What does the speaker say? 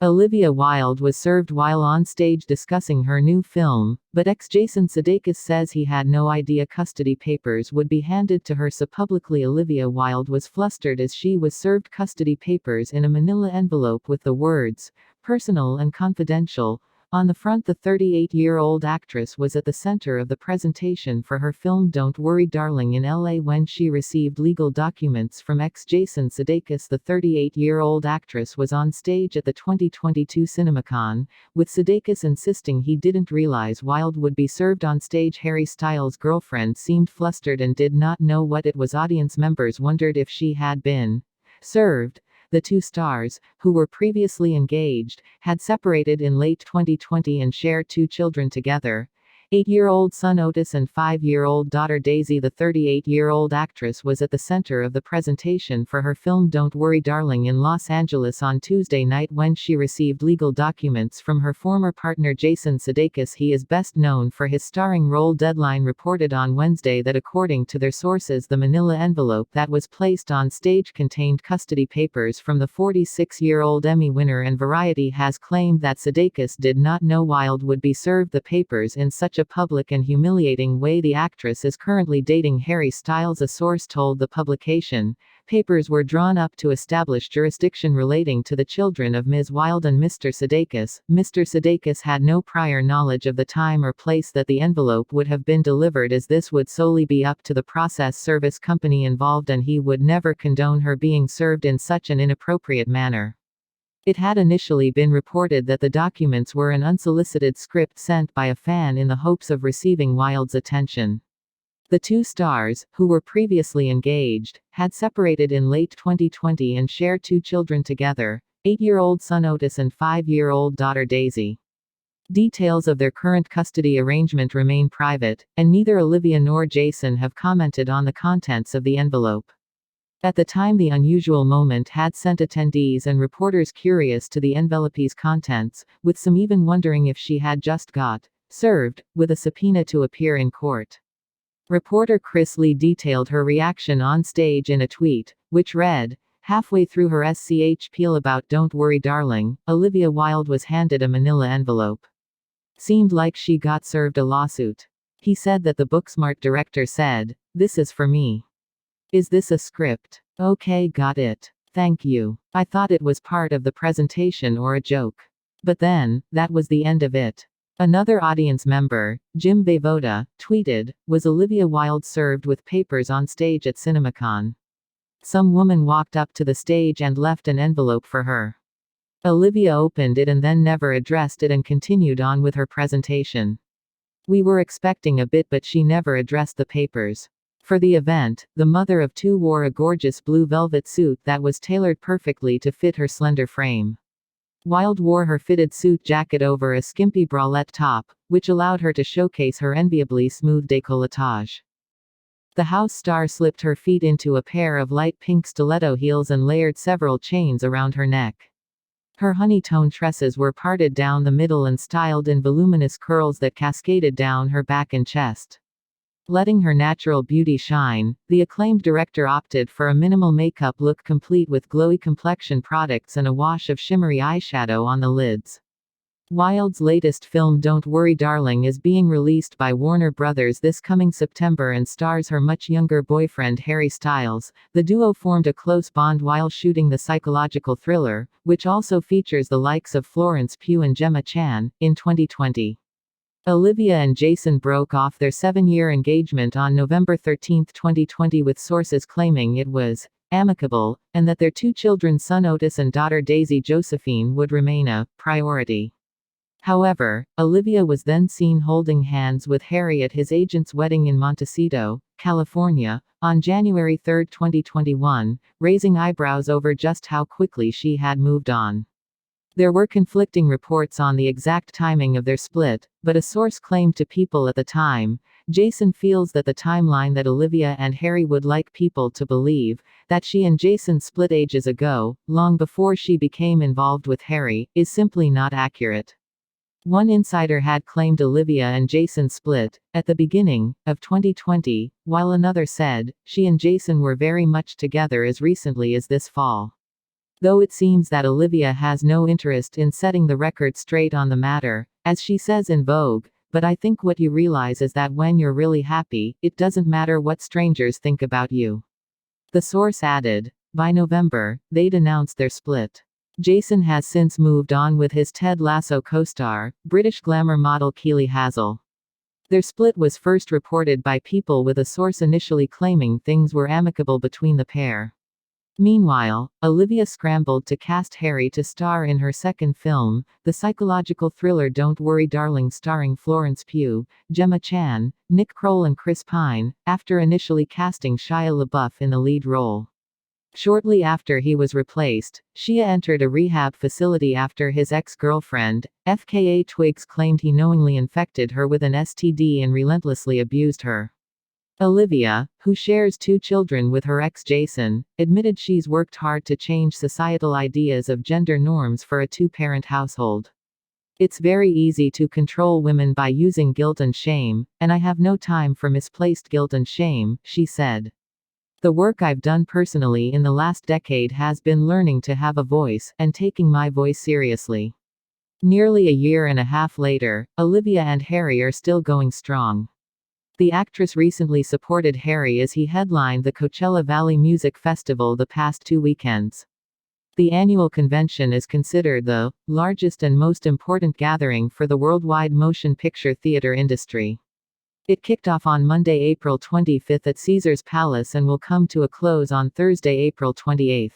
Olivia Wilde was served while on stage discussing her new film, but ex-Jason Sudeikis says he had no idea custody papers would be handed to her so publicly. Olivia Wilde was flustered as she was served custody papers in a manila envelope with the words, "Personal and confidential," on the front. The 38-year-old actress was at the center of the presentation for her film Don't Worry Darling in LA when she received legal documents from ex-Jason Sudeikis. The 38-year-old actress was on stage at the 2022 CinemaCon, with Sudeikis insisting he didn't realize Wilde would be served on stage. Harry Styles' girlfriend seemed flustered and did not know what it was. Audience members wondered if she had been served. The two stars, who were previously engaged, had separated in late 2020 and share two children together. 8-year-old son Otis and 5-year-old daughter Daisy. The 38-year-old actress was at the center of the presentation for her film Don't Worry Darling in Los Angeles on Tuesday night when she received legal documents from her former partner Jason Sudeikis. He is best known for his starring role. Deadline reported on Wednesday that according to their sources, the manila envelope that was placed on stage contained custody papers from the 46-year-old Emmy winner, and Variety has claimed that Sudeikis did not know Wilde would be served the papers in such a public and humiliating way. The actress is currently dating Harry Styles, a source told the publication. Papers were drawn up to establish jurisdiction relating to the children of Ms. Wilde and Mr. Sudeikis. Mr. Sudeikis had no prior knowledge of the time or place that the envelope would have been delivered, as this would solely be up to the process service company involved, and he would never condone her being served in such an inappropriate manner. It had initially been reported that the documents were an unsolicited script sent by a fan in the hopes of receiving Wilde's attention. The two stars, who were previously engaged, had separated in late 2020 and share two children together, 8-year-old son Otis and 5-year-old daughter Daisy. Details of their current custody arrangement remain private, and neither Olivia nor Jason have commented on the contents of the envelope. At the time, the unusual moment had sent attendees and reporters curious to the envelope's contents, with some even wondering if she had just got served with a subpoena to appear in court. Reporter Chris Lee detailed her reaction on stage in a tweet, which read, "Halfway through her spiel about Don't Worry Darling, Olivia Wilde was handed a manila envelope. Seemed like she got served a lawsuit." He said that the Booksmart director said, "This is for me. Is this a script? Okay, got it. Thank you. I thought it was part of the presentation or a joke. But then, that was the end of it." Another audience member, Jim Vavoda, tweeted, "Was Olivia Wilde served with papers on stage at CinemaCon? Some woman walked up to the stage and left an envelope for her. Olivia opened it and then never addressed it and continued on with her presentation. We were expecting a bit, but she never addressed the papers." For the event, the mother of two wore a gorgeous blue velvet suit that was tailored perfectly to fit her slender frame. Wilde wore her fitted suit jacket over a skimpy bralette top, which allowed her to showcase her enviably smooth décolletage. The house star slipped her feet into a pair of light pink stiletto heels and layered several chains around her neck. Her honey-tone tresses were parted down the middle and styled in voluminous curls that cascaded down her back and chest. Letting her natural beauty shine, the acclaimed director opted for a minimal makeup look complete with glowy complexion products and a wash of shimmery eyeshadow on the lids. Wilde's latest film Don't Worry Darling is being released by Warner Brothers this coming September and stars her much younger boyfriend Harry Styles. The duo formed a close bond while shooting the psychological thriller, which also features the likes of Florence Pugh and Gemma Chan, in 2020. Olivia and Jason broke off their 7-year engagement on November 13, 2020, with sources claiming it was amicable, and that their two children, son Otis and daughter Daisy Josephine, would remain a priority. However, Olivia was then seen holding hands with Harry at his agent's wedding in Montecito, California, on January 3, 2021, raising eyebrows over just how quickly she had moved on. There were conflicting reports on the exact timing of their split, but a source claimed to People at the time, "Jason feels that the timeline that Olivia and Harry would like people to believe, that she and Jason split ages ago, long before she became involved with Harry, is simply not accurate." One insider had claimed Olivia and Jason split at the beginning of 2020, while another said she and Jason were very much together as recently as this fall. Though it seems that Olivia has no interest in setting the record straight on the matter, as she says in Vogue, but I think what you realize is that when you're really happy, it doesn't matter what strangers think about you. The source added. By November, they'd announced their split. Jason has since moved on with his Ted Lasso co-star, British glamour model Keely Hazel. Their split was first reported by People with a source initially claiming things were amicable between the pair. Meanwhile, Olivia scrambled to cast Harry to star in her second film, the psychological thriller Don't Worry Darling starring Florence Pugh, Gemma Chan, Nick Kroll and Chris Pine, after initially casting Shia LaBeouf in the lead role. Shortly after he was replaced, Shia entered a rehab facility after his ex-girlfriend, FKA Twigs, claimed he knowingly infected her with an STD and relentlessly abused her. Olivia, who shares 2 children with her ex Jason, admitted she's worked hard to change societal ideas of gender norms for a 2-parent household. It's very easy to control women by using guilt and shame, and I have no time for misplaced guilt and shame, she said. The work I've done personally in the last decade has been learning to have a voice, and taking my voice seriously. Nearly a year and a half later, Olivia and Harry are still going strong. The actress recently supported Harry as he headlined the Coachella Valley Music Festival the past 2 weekends. The annual convention is considered the largest and most important gathering for the worldwide motion picture theater industry. It kicked off on Monday, April 25 at Caesars Palace and will come to a close on Thursday, April 28.